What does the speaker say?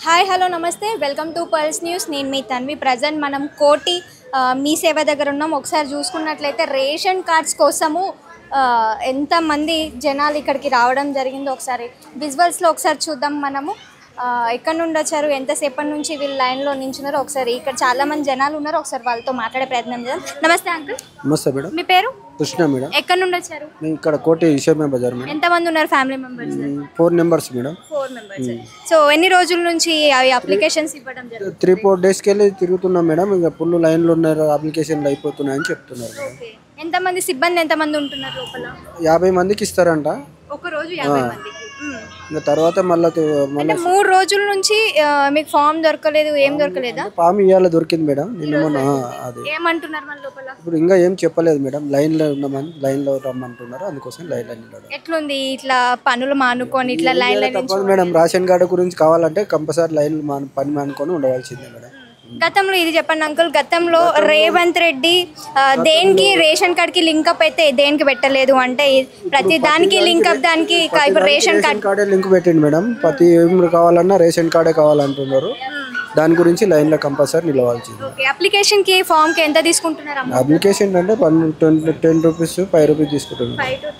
Hi hello నమస్తే welcome to pulse news. నేను మీ Tanvi. Present మనం కోటి మీ సేవ దగ్గర ఉన్నాం. ఒకసారి చూసుకున్నట్లయితే రేషన్ కార్డ్స్ కోసము ఎంతమంది జనాలు ఇక్కడికి రావడం జరిగిందో ఒకసారి విజువల్స్లో ఒకసారి చూద్దాం. మనము ఎక్కడి నుండి వచ్చారు, ఎంతసేపటి నుంచి వీళ్ళు లైన్లో నించున్నారో ఒకసారి. ఇక్కడ చాలా మంది జనాలు ఉన్నారు, ఒకసారి వాళ్ళతో మాట్లాడే ప్రయత్నం చేద్దాం. నమస్తే అంకుల్. నమస్తే మేడం. మీ పేరు? కృష్ణ మేడం. ఎక్కడి నుండి వచ్చారు? ఇక్కడ కోటి విషయమే బజార్ మేడం. ఎంతమంది ఉన్నారు family members? 4 members madam. 4 members. So ఎన్ని రోజుల నుంచి అవి అప్లికేషన్స్ ఇవ్వడం జరుగుతుంది? 3-4 daysకి వెళ్ళి తిరుగుతున్నాం మేడం. ఇంకా ఫుల్ లైన్లో ఉన్నారు, అప్లికేషన్లు అయిపోతున్నాయని చెప్తున్నారు మేడం. ఎంతమంది సిబ్బంది ఎంతమంది ఉంటున్నారు లోపల? 50 మందికి ఇస్తారంట. ఒక రోజు 50 మందికి. ఇంకా తర్వాత మళ్ళీ 3 రోజుల నుంచి మీకు ఫామ్ దొరకలేదు, ఏం దొరకలేదా? ఫామ్ ఇవాళ దొరికింది మేడం. నిన్న మొన్న అది ఏమంటున్నారు మన లోపల? ఇప్పుడు ఇంకా ఏం చెప్పలేదు మేడం. లైన్లో ఉన్నామని, లైన్లో రమ్మంటున్నారు, అందుకోసం లైన్లో నిలబడాలి. ఎట్లుంది ఇట్లా పనులు మానుకొని ఇట్లా లైన్లో తప్పదు మేడం. రేషన్ కార్డు గురించి కావాలంటే కంపల్సరీ లైన్ పని మానుకొని ఉండవలసిందే మేడం. గతంలో ఇది చెప్పండి అంకుల్, గతంలో రేవంత్ రెడ్డి దేనికి రేషన్ కార్డ్ కి లింక్అప్ అయితే దేనికి పెట్టలేదు అంటే ప్రతి దానికి లింక్అప్, దానికి ఇప్పుడు రేషన్ కార్డే లింక్ పెట్టింది మేడం. ప్రతి ఏం కావాలన్నా రేషన్ కార్డే కావాలంటున్నారు. దాని గురించి లైన్లో కంపల్సరీ నిలవాల్సింది. అప్లికేషన్ కి ఫామ్ కి ఎంత తీసుకుంటున్నారు? అప్లికేషన్ అంటే 10 రూపీస్ 5 రూపీస్ తీసుకుంటున్నారు.